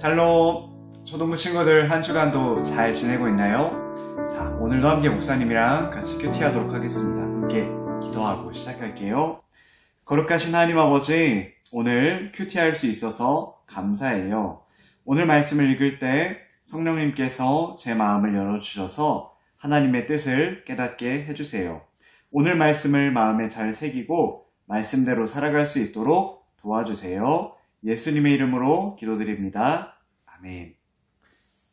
샬롬! 초등부 친구들 한 주간도 잘 지내고 있나요? 자, 오늘도 함께 목사님이랑 같이 큐티하도록 하겠습니다. 함께 기도하고 시작할게요. 거룩하신 하나님 아버지, 오늘 큐티할 수 있어서 감사해요. 오늘 말씀을 읽을 때 성령님께서 제 마음을 열어주셔서 하나님의 뜻을 깨닫게 해주세요. 오늘 말씀을 마음에 잘 새기고 말씀대로 살아갈 수 있도록 도와주세요. 예수님의 이름으로 기도드립니다. 아멘.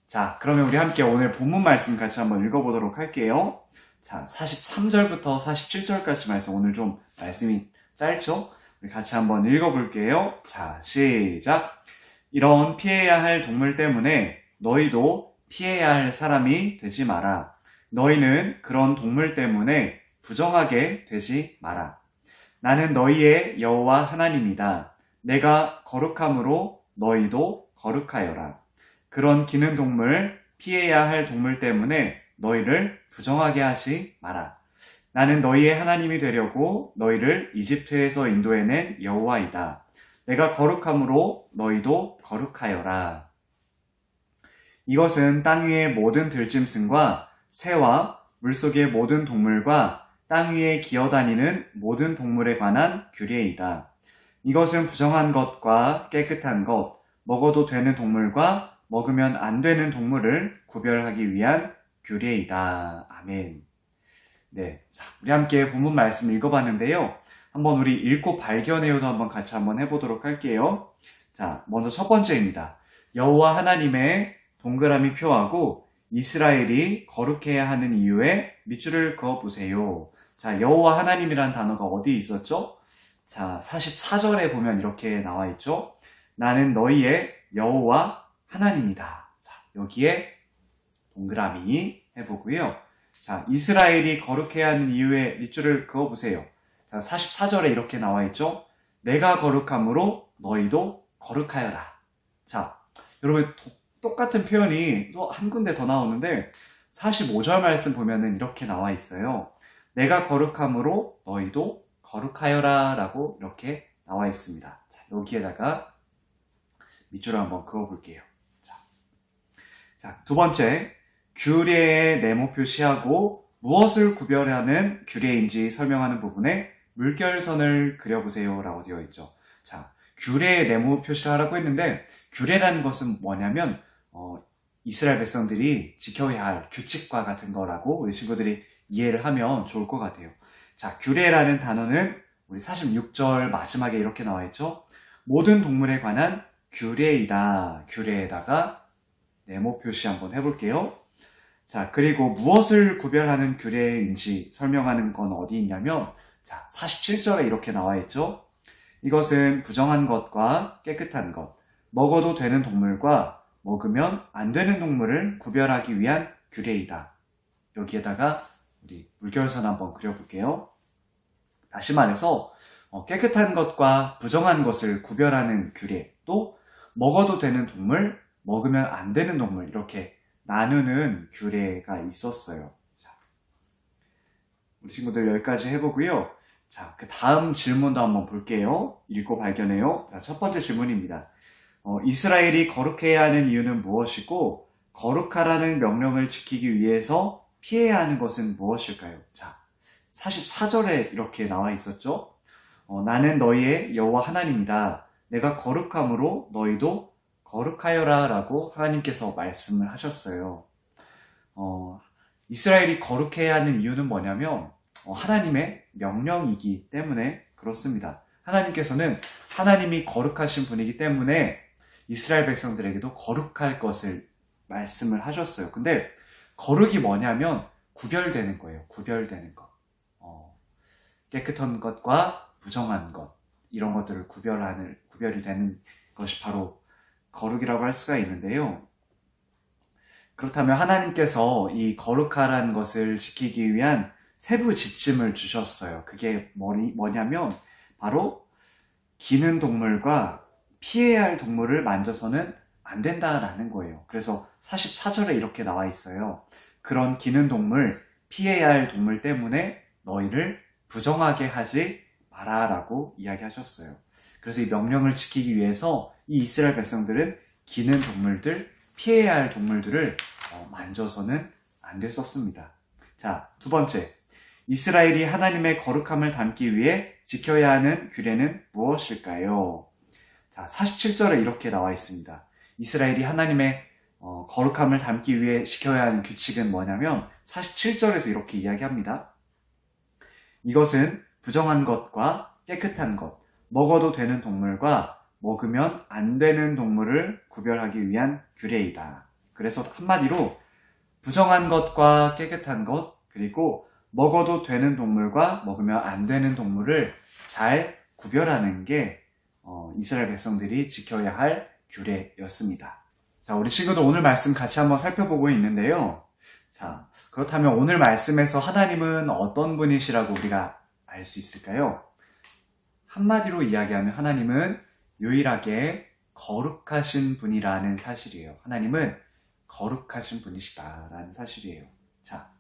자, 그러면 우리 함께 오늘 본문 말씀 같이 한번 읽어보도록 할게요. 자, 43절부터 47절까지 말씀, 오늘 좀 말씀이 짧죠? 우리 같이 한번 읽어볼게요. 자, 시작. 이런 피해야 할 동물 때문에 너희도 피해야 할 사람이 되지 마라. 너희는 그런 동물 때문에 부정하게 되지 마라. 나는 너희의 여호와 하나님이다. 내가 거룩함으로 너희도 거룩하여라. 그런 기는 동물, 피해야 할 동물 때문에 너희를 부정하게 하지 마라. 나는 너희의 하나님이 되려고 너희를 이집트에서 인도해낸 여호와이다. 내가 거룩함으로 너희도 거룩하여라. 이것은 땅 위의 모든 들짐승과 새와 물속의 모든 동물과 땅 위에 기어다니는 모든 동물에 관한 규례이다. 이것은 부정한 것과 깨끗한 것, 먹어도 되는 동물과 먹으면 안 되는 동물을 구별하기 위한 규례이다. 아멘. 네, 자, 우리 함께 본문 말씀 읽어봤는데요. 한번 우리 읽고 발견해요도 한번 같이 한번 해보도록 할게요. 자, 먼저 첫 번째입니다. 여호와 하나님의 동그라미 표하고 이스라엘이 거룩해야 하는 이유에 밑줄을 그어보세요. 자, 여호와 하나님이란 단어가 어디 있었죠? 자, 44절에 보면 이렇게 나와 있죠. 나는 너희의 여호와 하나님이다. 자, 여기에 동그라미 해보고요. 자, 이스라엘이 거룩해야 하는 이유에 밑줄을 그어보세요. 자, 44절에 이렇게 나와 있죠. 내가 거룩함으로 너희도 거룩하여라. 자, 여러분 똑같은 표현이 또 한 군데 더 나오는데 45절 말씀 보면은 이렇게 나와 있어요. 내가 거룩함으로 너희도 거룩하여라 라고 이렇게 나와 있습니다. 자, 여기에다가 밑줄을 한번 그어볼게요. 자, 두 번째, 규례에 네모 표시하고 무엇을 구별하는 규례인지 설명하는 부분에 물결선을 그려보세요 라고 되어 있죠. 자, 규례에 네모 표시를 하라고 했는데 규례라는 것은 뭐냐면 이스라엘 백성들이 지켜야 할 규칙과 같은 거라고 우리 친구들이 이해를 하면 좋을 것 같아요. 자, 규례라는 단어는 우리 46절 마지막에 이렇게 나와 있죠. 모든 동물에 관한 규례이다. 규례에다가 네모 표시 한번 해볼게요. 자, 그리고 무엇을 구별하는 규례인지 설명하는 건 어디 있냐면 자, 47절에 이렇게 나와 있죠. 이것은 부정한 것과 깨끗한 것, 먹어도 되는 동물과 먹으면 안 되는 동물을 구별하기 위한 규례이다. 여기에다가 우리 물결선 한번 그려볼게요. 다시 말해서 깨끗한 것과 부정한 것을 구별하는 규례, 또 먹어도 되는 동물, 먹으면 안 되는 동물 이렇게 나누는 규례가 있었어요. 자, 우리 친구들 여기까지 해보고요. 자, 그 다음 질문도 한번 볼게요. 읽고 발견해요. 자, 첫 번째 질문입니다. 이스라엘이 거룩해야 하는 이유는 무엇이고 거룩하라는 명령을 지키기 위해서 피해야 하는 것은 무엇일까요? 자, 44절에 이렇게 나와 있었죠. 나는 너희의 여호와 하나님이다. 내가 거룩함으로 너희도 거룩하여라 라고 하나님께서 말씀을 하셨어요. 이스라엘이 거룩해야 하는 이유는 뭐냐면 하나님의 명령이기 때문에 그렇습니다. 하나님께서는 하나님이 거룩하신 분이기 때문에 이스라엘 백성들에게도 거룩할 것을 말씀을 하셨어요. 근데 거룩이 뭐냐면 구별되는 거예요. 구별되는 것. 깨끗한 것과 부정한 것, 이런 것들을 구별이 되는 것이 바로 거룩이라고 할 수가 있는데요. 그렇다면 하나님께서 이 거룩하라는 것을 지키기 위한 세부 지침을 주셨어요. 그게 뭐냐면 바로 기는 동물과 피해야 할 동물을 만져서는 안 된다라는 거예요. 그래서 44절에 이렇게 나와 있어요. 그런 기는 동물, 피해야 할 동물 때문에 너희를 부정하게 하지 마라 라고 이야기하셨어요. 그래서 이 명령을 지키기 위해서 이 이스라엘 백성들은 기는 동물들, 피해야 할 동물들을 만져서는 안 됐었습니다. 자, 두 번째. 이스라엘이 하나님의 거룩함을 담기 위해 지켜야 하는 규례는 무엇일까요? 자, 47절에 이렇게 나와 있습니다. 이스라엘이 하나님의 거룩함을 담기 위해 지켜야 하는 규칙은 뭐냐면 47절에서 이렇게 이야기합니다. 이것은 부정한 것과 깨끗한 것, 먹어도 되는 동물과 먹으면 안 되는 동물을 구별하기 위한 규례이다. 그래서 한마디로 부정한 것과 깨끗한 것, 그리고 먹어도 되는 동물과 먹으면 안 되는 동물을 잘 구별하는 게 이스라엘 백성들이 지켜야 할 규례였습니다. 자, 우리 친구들 오늘 말씀 같이 한번 살펴보고 있는데요. 자, 그렇다면 오늘 말씀에서 하나님은 어떤 분이시라고 우리가 알 수 있을까요? 한마디로 이야기하면 하나님은 유일하게 거룩하신 분이라는 사실이에요. 하나님은 거룩하신 분이시다라는 사실이에요. 자,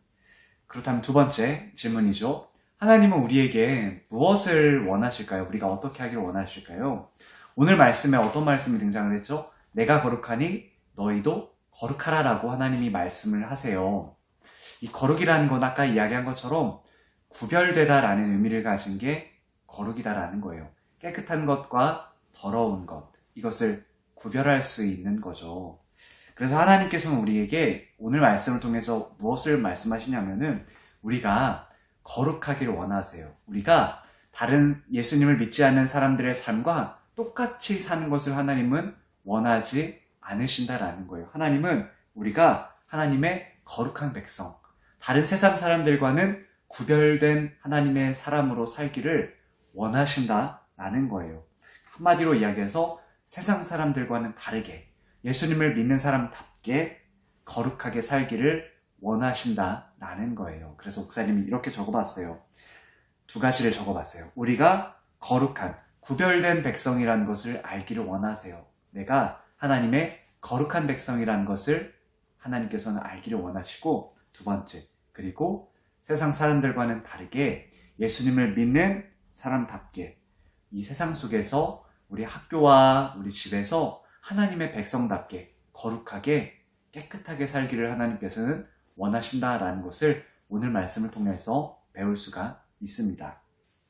그렇다면 두 번째 질문이죠. 하나님은 우리에게 무엇을 원하실까요? 우리가 어떻게 하기를 원하실까요? 오늘 말씀에 어떤 말씀이 등장을 했죠? 내가 거룩하니 너희도 거룩하라라고 하나님이 말씀을 하세요. 이 거룩이라는 건 아까 이야기한 것처럼 구별되다라는 의미를 가진 게 거룩이다라는 거예요. 깨끗한 것과 더러운 것, 이것을 구별할 수 있는 거죠. 그래서 하나님께서는 우리에게 오늘 말씀을 통해서 무엇을 말씀하시냐면은 우리가 거룩하기를 원하세요. 우리가 다른 예수님을 믿지 않는 사람들의 삶과 똑같이 사는 것을 하나님은 원하지 않으신다라는 거예요. 하나님은 우리가 하나님의 거룩한 백성, 다른 세상 사람들과는 구별된 하나님의 사람으로 살기를 원하신다라는 거예요. 한마디로 이야기해서 세상 사람들과는 다르게 예수님을 믿는 사람답게 거룩하게 살기를 원하신다라는 거예요. 그래서 목사님이 이렇게 적어봤어요. 두 가지를 적어봤어요. 우리가 거룩한, 구별된 백성이라는 것을 알기를 원하세요. 내가 하나님의 거룩한 백성이라는 것을 하나님께서는 알기를 원하시고, 두 번째, 그리고 세상 사람들과는 다르게 예수님을 믿는 사람답게 이 세상 속에서 우리 학교와 우리 집에서 하나님의 백성답게 거룩하게 깨끗하게 살기를 하나님께서는 원하신다라는 것을 오늘 말씀을 통해서 배울 수가 있습니다.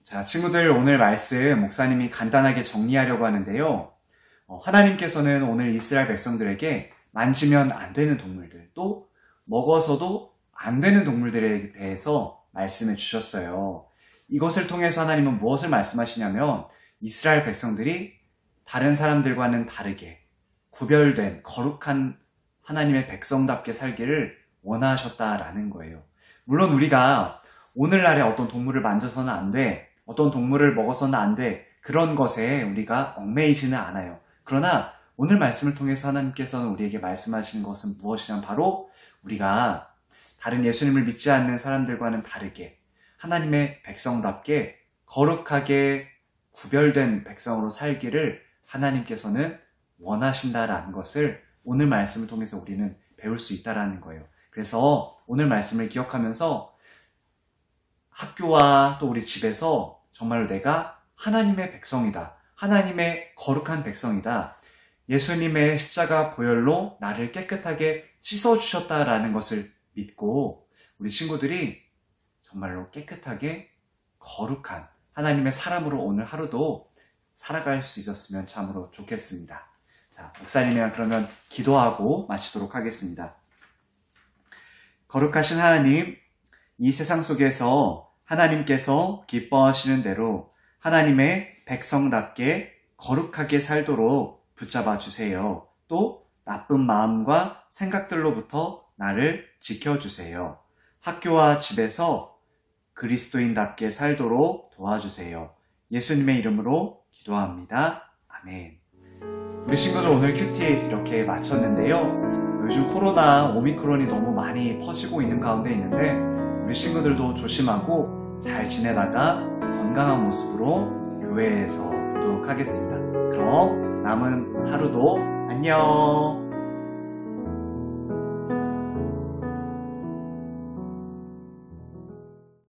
자, 친구들 오늘 말씀 목사님이 간단하게 정리하려고 하는데요. 하나님께서는 오늘 이스라엘 백성들에게 만지면 안 되는 동물들, 또 먹어서도 안 되는 동물들에 대해서 말씀해 주셨어요. 이것을 통해서 하나님은 무엇을 말씀하시냐면 이스라엘 백성들이 다른 사람들과는 다르게 구별된 거룩한 하나님의 백성답게 살기를 원하셨다라는 거예요. 물론 우리가 오늘날에 어떤 동물을 만져서는 안 돼, 어떤 동물을 먹어서는 안 돼, 그런 것에 우리가 얽매이지는 않아요. 그러나 오늘 말씀을 통해서 하나님께서는 우리에게 말씀하시는 것은 무엇이냐면 바로 우리가 다른 예수님을 믿지 않는 사람들과는 다르게 하나님의 백성답게 거룩하게 구별된 백성으로 살기를 하나님께서는 원하신다라는 것을 오늘 말씀을 통해서 우리는 배울 수 있다라는 거예요. 그래서 오늘 말씀을 기억하면서 학교와 또 우리 집에서 정말로 내가 하나님의 백성이다. 하나님의 거룩한 백성이다. 예수님의 십자가 보혈로 나를 깨끗하게 씻어주셨다라는 것을 믿고 우리 친구들이 정말로 깨끗하게 거룩한 하나님의 사람으로 오늘 하루도 살아갈 수 있었으면 참으로 좋겠습니다. 자, 목사님이랑 그러면 기도하고 마치도록 하겠습니다. 거룩하신 하나님, 이 세상 속에서 하나님께서 기뻐하시는 대로 하나님의 백성답게 거룩하게 살도록 붙잡아 주세요. 또 나쁜 마음과 생각들로부터 나를 지켜주세요. 학교와 집에서 그리스도인답게 살도록 도와주세요. 예수님의 이름으로 기도합니다. 아멘. 우리 친구들 오늘 큐티 이렇게 마쳤는데요. 요즘 코로나 오미크론이 너무 많이 퍼지고 있는 가운데 있는데 우리 친구들도 조심하고 잘 지내다가 건강한 모습으로 교회에서 뵙도록 하겠습니다. 그럼 남은 하루도 안녕.